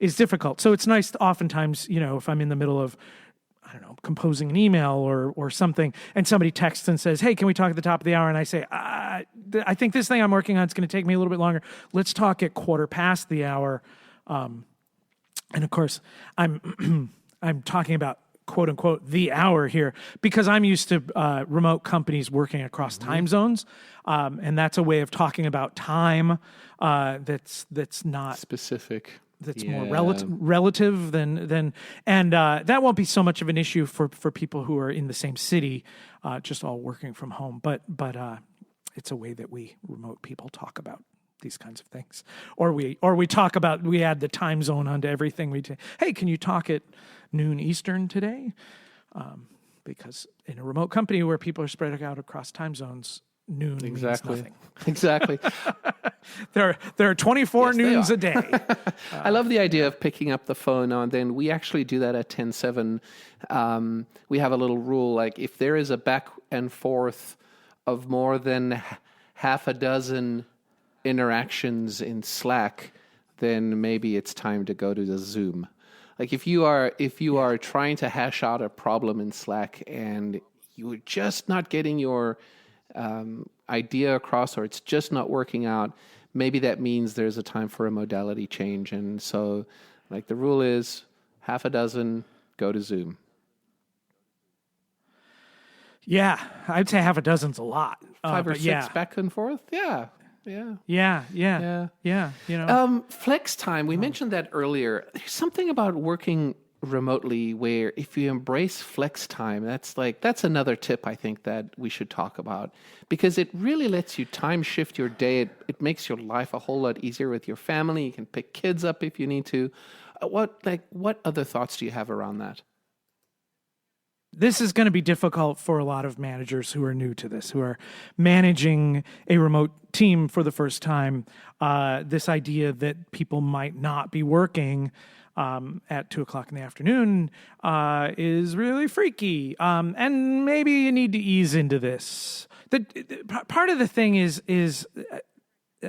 [SPEAKER 2] is difficult. So it's nice to oftentimes, if I'm in the middle of, I don't know, composing an email or something, and somebody texts and says, hey, can we talk at the top of the hour? And I say, I think this thing I'm working on is going to take me a little bit longer. Let's talk at 1:15 the hour. And of course, I'm talking about quote unquote the hour here because I'm used to remote companies working across time zones, and that's a way of talking about time that's not
[SPEAKER 1] specific.
[SPEAKER 2] That's more relative than and that won't be so much of an issue for people who are in the same city, just all working from home. But it's a way that we remote people talk about these kinds of things, or we talk about, we add the time zone onto everything we do. Hey, can you talk at noon Eastern today? Because in a remote company where people are spread out across time zones, noon means nothing.
[SPEAKER 1] Exactly.
[SPEAKER 2] There are 24 noons a day.
[SPEAKER 1] I love the idea of picking up the phone now and then. We actually do that at TEN7. We have a little rule, like if there is a back and forth of more than half a dozen interactions in Slack, then maybe it's time to go to the Zoom. Like if you are trying to hash out a problem in Slack and you're just not getting your idea across, or it's just not working out, maybe that means there's a time for a modality change. And so, like, the rule is half a dozen, go to Zoom.
[SPEAKER 2] Yeah, I'd say half a dozen's a lot.
[SPEAKER 1] 5 or 6 back and forth. Yeah. Flex time. We mentioned that earlier. There's something about working remotely where if you embrace flex time, that's another tip I think that we should talk about, because it really lets you time shift your day. It makes your life a whole lot easier with your family. You can pick kids up if you need to. What other thoughts do you have around that?
[SPEAKER 2] This is going to be difficult for a lot of managers who are new to this, who are managing a remote team for the first time. This idea that people might not be working at 2:00 in the afternoon is really freaky. And maybe you need to ease into this. Part of the thing is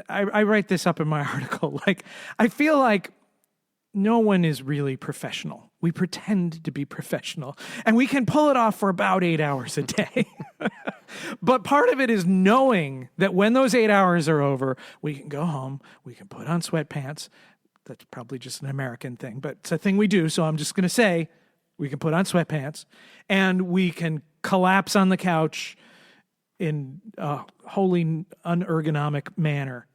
[SPEAKER 2] I write this up in my article. Like, I feel like no one is really professional. We pretend to be professional, and we can pull it off for about 8 hours a day. But part of it is knowing that when those 8 hours are over, we can go home, we can put on sweatpants. That's probably just an American thing, but it's a thing we do. So I'm just going to say we can put on sweatpants and we can collapse on the couch in a wholly unergonomic manner.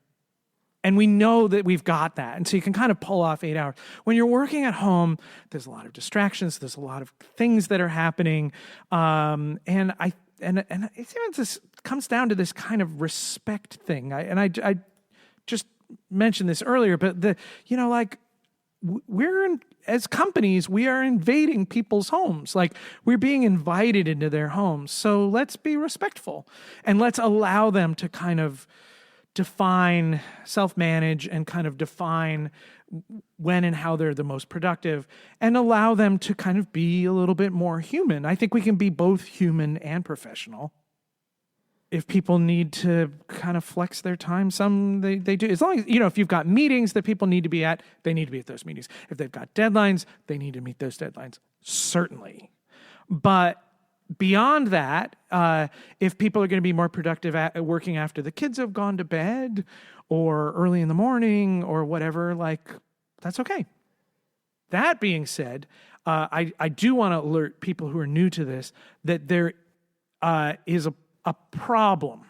[SPEAKER 2] And we know that we've got that. And so you can kind of pull off 8 hours. When you're working at home, there's a lot of distractions. There's a lot of things that are happening. And it even just comes down to this kind of respect thing. I just mentioned this earlier, but as companies, we are invading people's homes. Like, we're being invited into their homes. So let's be respectful and let's allow them to kind of define, self-manage, and kind of define when and how they're the most productive, and allow them to kind of be a little bit more human. I think we can be both human and professional. If people need to kind of flex their time, they do. As long as, if you've got meetings that people need to be at, they need to be at those meetings. If they've got deadlines, they need to meet those deadlines. Certainly. But beyond that, if people are going to be more productive at working after the kids have gone to bed or early in the morning or whatever, like, that's okay. That being said, I do want to alert people who are new to this that there is a problem.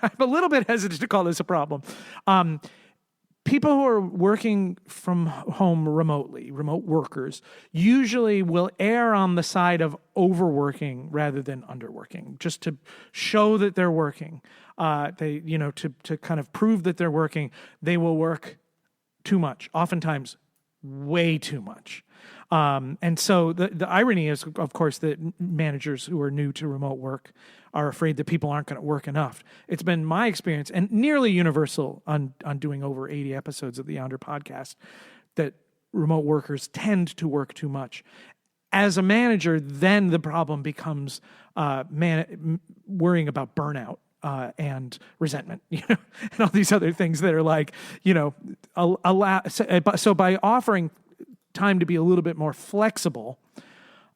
[SPEAKER 2] I'm a little bit hesitant to call this a problem. People who are working from home remotely, remote workers, usually will err on the side of overworking rather than underworking, just to show that they're working. To kind of prove that they're working, they will work too much, oftentimes way too much. And so the irony is, of course, that managers who are new to remote work are afraid that people aren't going to work enough. It's been my experience, and nearly universal on doing over 80 episodes of the Yonder podcast, that remote workers tend to work too much. As a manager, then the problem becomes worrying about burnout and resentment, and all these other things that are like, so by offering time to be a little bit more flexible,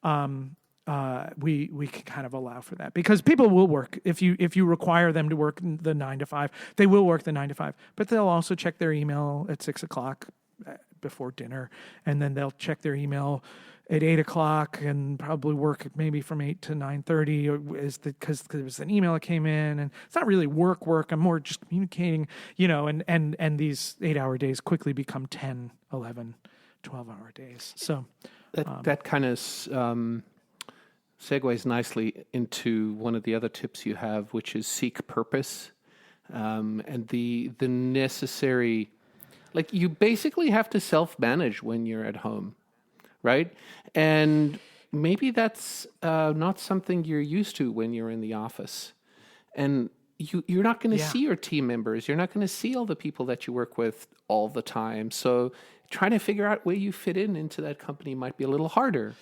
[SPEAKER 2] we can kind of allow for that, because people will work. If you require them to work the 9 to 5, they will work the 9 to 5, but they'll also check their email at 6 o'clock before dinner, and then they'll check their email at 8 o'clock and probably work maybe from 8 to 9:30 because there was an email that came in, and it's not really work. I'm more just communicating, and these 8-hour days quickly become 10, 11, 12-hour days. So
[SPEAKER 1] that kind of segues nicely into one of the other tips you have, which is seek purpose, and the necessary, like, you basically have to self-manage when you're at home, right? And maybe that's not something you're used to when you're in the office, and you're not going to see your team members. You're not going to see all the people that you work with all the time. So trying to figure out where you fit into that company might be a little harder.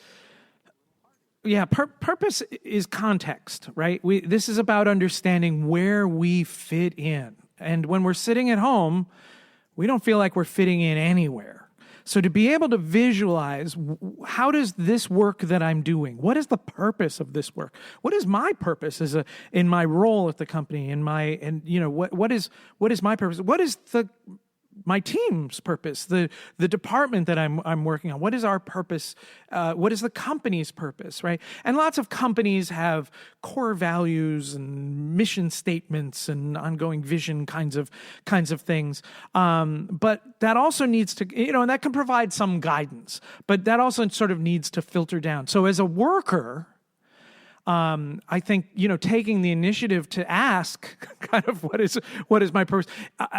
[SPEAKER 2] Yeah, purpose is context, right? This is about understanding where we fit in. And when we're sitting at home, we don't feel like we're fitting in anywhere. So to be able to visualize, how does this work that I'm doing, what is the purpose of this work? What is my purpose in my role at the company? What is my purpose? What is my team's purpose, the department that I'm working on? What is our purpose? What is the company's purpose, right? And lots of companies have core values and mission statements and ongoing vision kinds of things. But that also needs to, and that can provide some guidance, but that also sort of needs to filter down. So as a worker, I think, taking the initiative to ask kind of what is my purpose.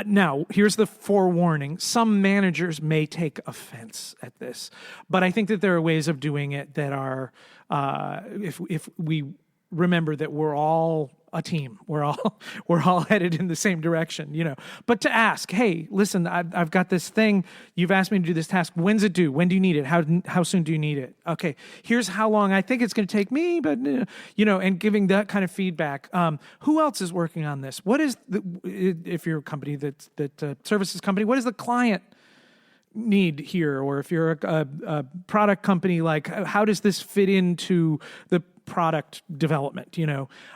[SPEAKER 2] Now, here's the forewarning. Some managers may take offense at this, but I think that there are ways of doing it that are, if we remember that we're all a team, we're all headed in the same direction, But to ask, hey, listen, I've got this thing. You've asked me to do this task. When's it due? When do you need it? How soon do you need it? Okay, here's how long I think it's going to take me, but and giving that kind of feedback. Who else is working on this? What is if you're a company that services company, what does the client need here? Or if you're a product company, like, how does this fit into the product development,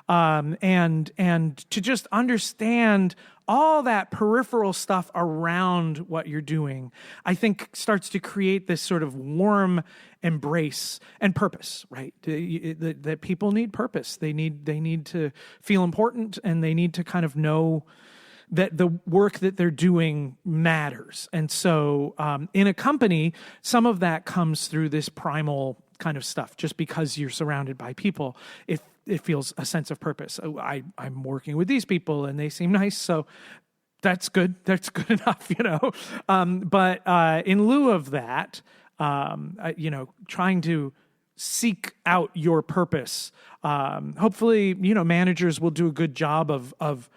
[SPEAKER 2] and to just understand all that peripheral stuff around what you're doing, I think starts to create this sort of warm embrace and purpose, right? That people need purpose. They need to feel important, and they need to kind of know that the work that they're doing matters. And so in a company, some of that comes through this primal kind of stuff. Just because you're surrounded by people, it feels a sense of purpose. Oh, I'm working with these people and they seem nice, so that's good. That's good enough, But in lieu of that, trying to seek out your purpose. Hopefully, managers will do a good job of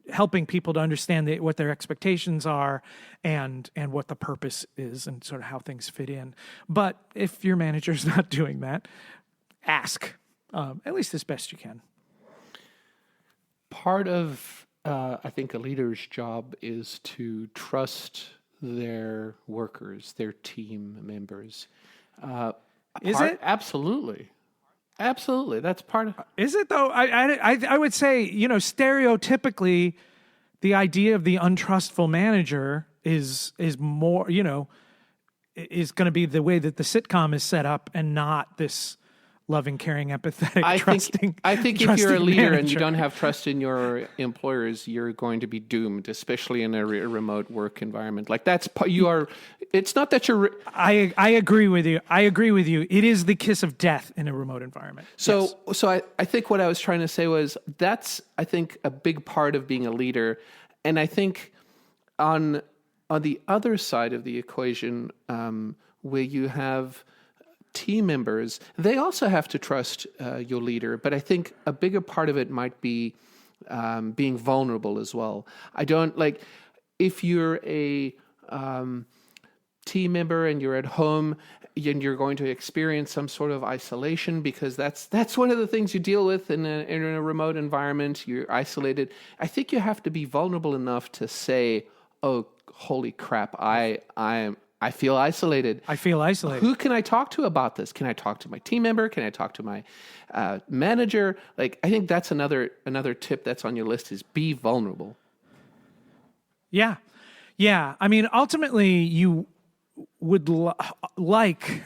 [SPEAKER 2] helping people to understand what their expectations are and what the purpose is and sort of how things fit in. But if your manager's not doing that, ask, at least as best you can.
[SPEAKER 1] Part of, I think, a leader's job is to trust their workers, their team members.
[SPEAKER 2] Is it?
[SPEAKER 1] Absolutely. Absolutely. That's part of
[SPEAKER 2] Is it though? I would say, stereotypically, the idea of the untrustful manager is more, is going to be the way that the sitcom is set up, and not this loving, caring, empathetic, trusting.
[SPEAKER 1] I think if you're a leader and you don't have trust in your employers, you're going to be doomed, especially in a remote work environment. Like it's not that you're.
[SPEAKER 2] I agree with you. It is the kiss of death in a remote environment.
[SPEAKER 1] So I think what I was trying to say was that's, I think, a big part of being a leader. And I think on the other side of the equation, where you have team members, they also have to trust your leader. But I think a bigger part of it might be being vulnerable as well. I don't like if you're a team member and you're at home and you're going to experience some sort of isolation, because that's one of the things you deal with in a remote environment. You're isolated. I think you have to be vulnerable enough to say, "Oh, holy crap! I feel isolated. Who can I talk to about this? Can I talk to my team member? Can I talk to my manager?" Like, I think that's another tip that's on your list is be vulnerable.
[SPEAKER 2] Yeah. I mean, ultimately, you would like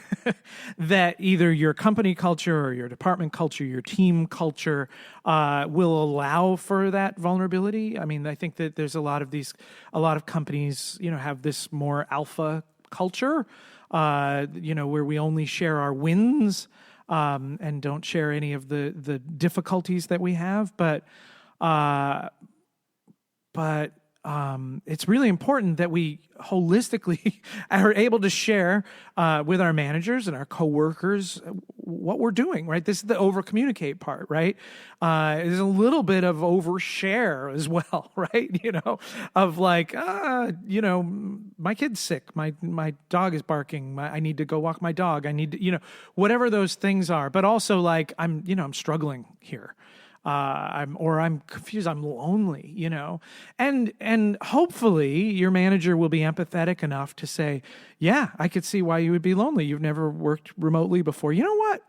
[SPEAKER 2] that either your company culture or your department culture, your team culture will allow for that vulnerability. I mean, I think that there's a lot of companies, have this more alpha culture, where we only share our wins and don't share any of the difficulties that we have. But it's really important that we holistically are able to share with our managers and our coworkers what we're doing, right? This is the over-communicate part, right? There's a little bit of overshare as well, right? Of like, my kid's sick. My dog is barking. I need to go walk my dog. I need to, whatever those things are. But also like, I'm struggling here. I'm confused. I'm lonely, and hopefully your manager will be empathetic enough to say, yeah, I could see why you would be lonely. You've never worked remotely before. You know what?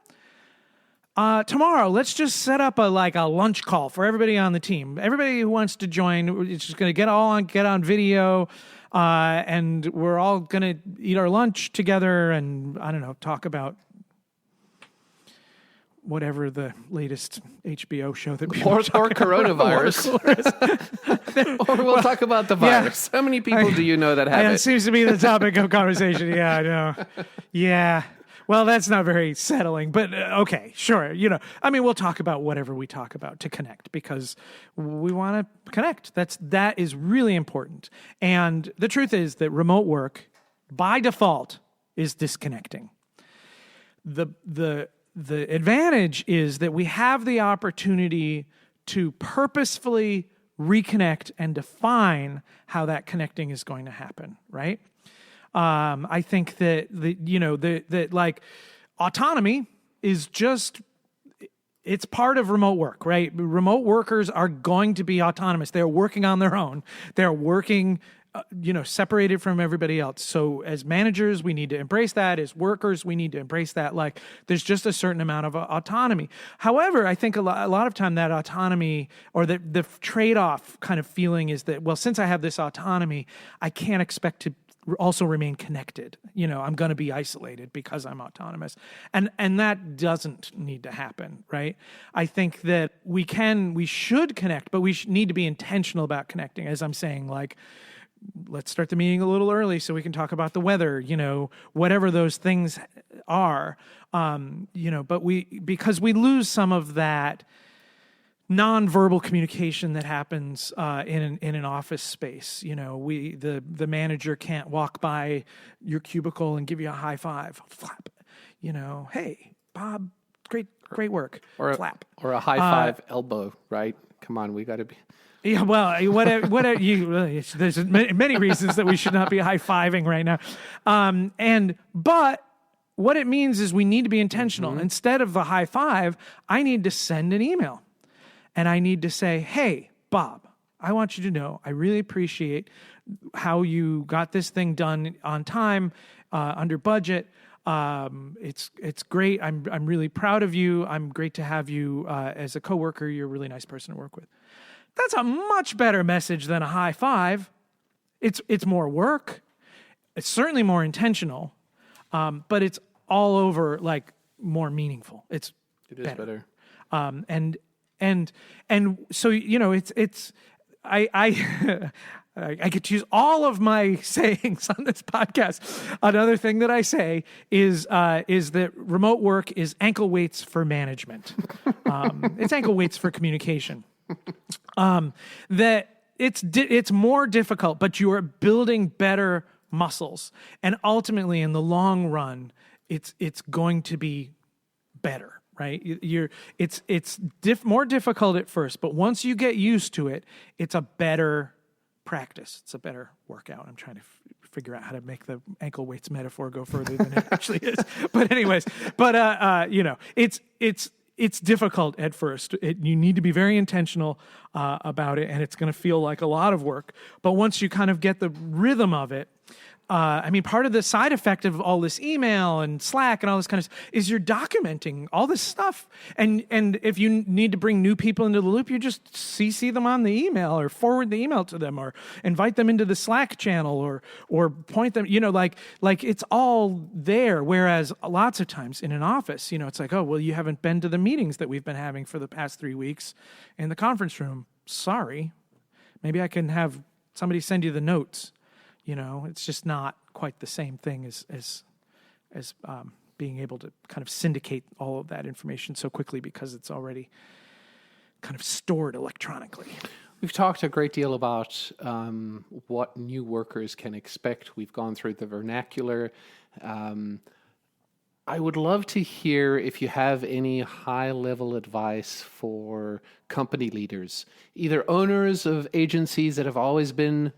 [SPEAKER 2] Tomorrow, let's just set up a lunch call for everybody on the team. Everybody who wants to join, it's just going to get on video. And we're all going to eat our lunch together and, I don't know, talk about whatever the latest HBO show that we
[SPEAKER 1] or coronavirus, or we'll talk about the virus. Yeah. How many people do you know that have it?
[SPEAKER 2] It seems to be the topic of conversation. Yeah, I know. Yeah. Well, that's not very settling, but okay, sure. We'll talk about whatever we talk about to connect, because we want to connect. That is really important. And the truth is that remote work, by default, is disconnecting. The advantage is that we have the opportunity to purposefully reconnect and define how that connecting is going to happen, right? I think that like autonomy is just, it's part of remote work, right? Remote workers are going to be autonomous. They're working on their own. They're working separated from everybody else. So as managers, we need to embrace that. As workers, we need to embrace that. Like, there's just a certain amount of autonomy. However, I think a lot of time that autonomy, or the trade-off kind of feeling is that, well, since I have this autonomy, I can't expect to also remain connected. I'm going to be isolated because I'm autonomous. And that doesn't need to happen, right? I think that we should connect, but we need to be intentional about connecting. As I'm saying, like, let's start the meeting a little early so we can talk about the weather, whatever those things are. But because we lose some of that nonverbal communication that happens in an office space. The manager can't walk by your cubicle and give you a high five, flap. Hey, Bob, great work,
[SPEAKER 1] or
[SPEAKER 2] flap,
[SPEAKER 1] or a high five elbow. Right? Come on, we got to be.
[SPEAKER 2] Yeah, well, there's many reasons that we should not be high-fiving right now. But what it means is we need to be intentional. Mm-hmm. Instead of the high five, I need to send an email. And I need to say, hey, Bob, I want you to know I really appreciate how you got this thing done on time, under budget. It's great. I'm really proud of you. I'm great to have you as a coworker. You're a really nice person to work with. That's a much better message than a high five. It's more work. It's certainly more intentional, but it's all over like more meaningful. It is
[SPEAKER 1] better.
[SPEAKER 2] And so it's I get to use all of my sayings on this podcast. Another thing that I say is that remote work is ankle weights for management. It's ankle weights for communication. That it's more difficult, but you are building better muscles, and ultimately, in the long run, it's going to be better. Right? It's more difficult at first, but once you get used to it, it's a better practice. It's a better workout. I'm trying to figure out how to make the ankle weights metaphor go further than it actually is. But anyways, it's difficult at first. You need to be very intentional about it, and it's going to feel like a lot of work. But once you kind of get the rhythm of it, part of the side effect of all this email and Slack and all this kind of stuff is you're documenting all this stuff. And if you need to bring new people into the loop, you just CC them on the email or forward the email to them or invite them into the Slack channel or point them, like it's all there. Whereas lots of times in an office, it's like, oh, well, you haven't been to the meetings that we've been having for the past 3 weeks in the conference room. Sorry. Maybe I can have somebody send you the notes. It's just not quite the same thing as being able to kind of syndicate all of that information so quickly because it's already kind of stored electronically.
[SPEAKER 1] We've talked a great deal about what new workers can expect. We've gone through the vernacular. I would love to hear if you have any high-level advice for company leaders, either owners of agencies that have always been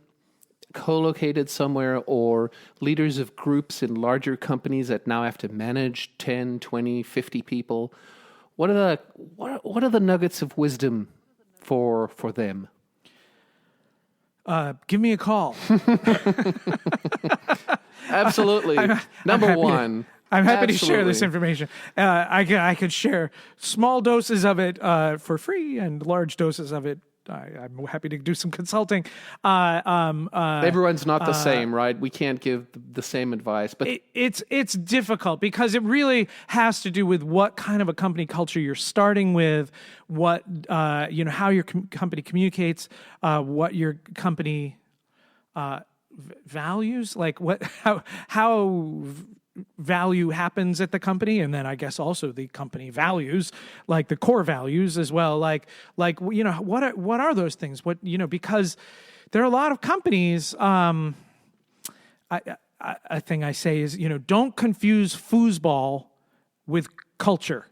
[SPEAKER 1] co-located somewhere or leaders of groups in larger companies that now have to manage 10, 20, 50 people. What are the nuggets of wisdom for them?
[SPEAKER 2] Give me a call.
[SPEAKER 1] Absolutely. Number one.
[SPEAKER 2] I'm happy to share this information. I could share small doses of it for free and large doses of it. I'm happy to do some consulting.
[SPEAKER 1] Everyone's not the same, right? We can't give the same advice, but
[SPEAKER 2] it's difficult because it really has to do with what kind of a company culture you're starting with, what how your company communicates, what your company values, like how value happens at the company, and then I guess also the company values, like the core values as well. Like what are those things? Because there are a lot of companies. A thing I say is don't confuse foosball with culture.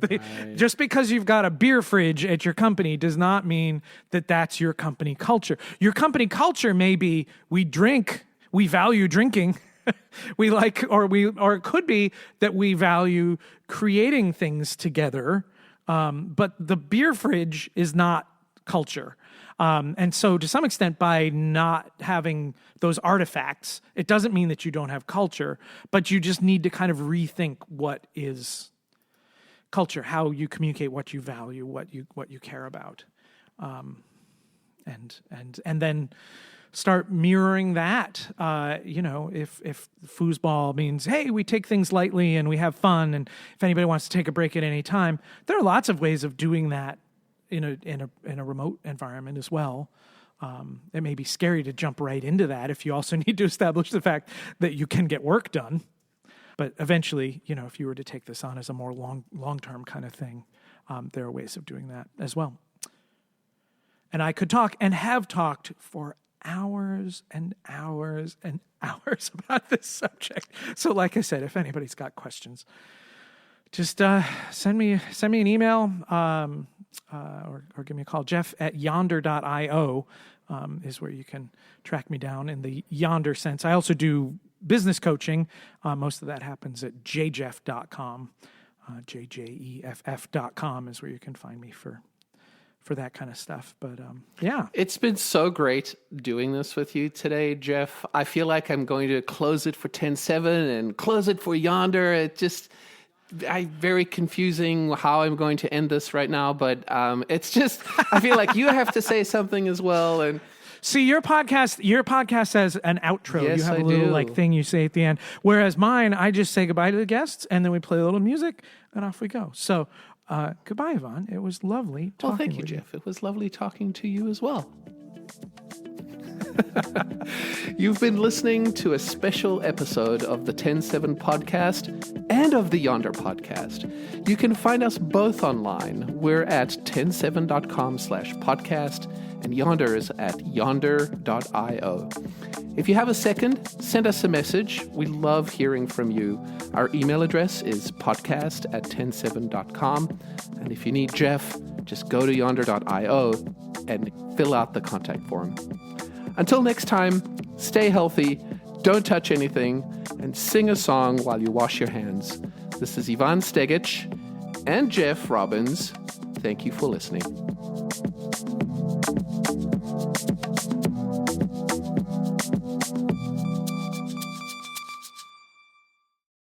[SPEAKER 2] Right. Just because you've got a beer fridge at your company does not mean that that's your company culture. Your company culture may be we value drinking. Or it could be that we value creating things together, but the beer fridge is not culture. And so to some extent, by not having those artifacts, it doesn't mean that you don't have culture, but you just need to kind of rethink what is culture, how you communicate what you value, what you care about, and then start mirroring that. If foosball means, hey, we take things lightly and we have fun, and if anybody wants to take a break at any time, there are lots of ways of doing that in a remote environment as well. It may be scary to jump right into that if you also need to establish the fact that you can get work done. But eventually, if you were to take this on as a more long-term kind of thing, there are ways of doing that as well. And I could talk and have talked for hours and hours and hours about this subject. So like I said, if anybody's got questions, just send me an email or give me a call. Jeff@yonder.io is where you can track me down in the Yonder sense. I also do business coaching. Most of that happens at jjeff.com. JJEFF.com is where you can find me for for that kind of stuff. But yeah.
[SPEAKER 1] It's been so great doing this with you today, Jeff. I feel like I'm going to close it for TEN7 and close it for Yonder. Very confusing how I'm going to end this right now, but it's just, I feel like you have to say something as well. And
[SPEAKER 2] see, your podcast has an outro.
[SPEAKER 1] Yes,
[SPEAKER 2] you have
[SPEAKER 1] I
[SPEAKER 2] a little
[SPEAKER 1] do.
[SPEAKER 2] like thing you say at the end. Whereas mine, I just say goodbye to the guests and then we play a little music and off we go. So goodbye, Yvonne. It was lovely talking
[SPEAKER 1] thank you,
[SPEAKER 2] with
[SPEAKER 1] Jeff. It was lovely talking to you as well. You've been listening to a special episode of the TEN7 Podcast and of the Yonder Podcast. You can find us both online. We're at ten7.com/podcast, and Yonder is at yonder.io. If you have a second, send us a message. We love hearing from you. Our email address is podcast@ten7.com. And if you need Jeff, just go to yonder.io and fill out the contact form. Until next time, stay healthy, don't touch anything, and sing a song while you wash your hands. This is Ivan Stegic and Jeff Robbins. Thank you for listening.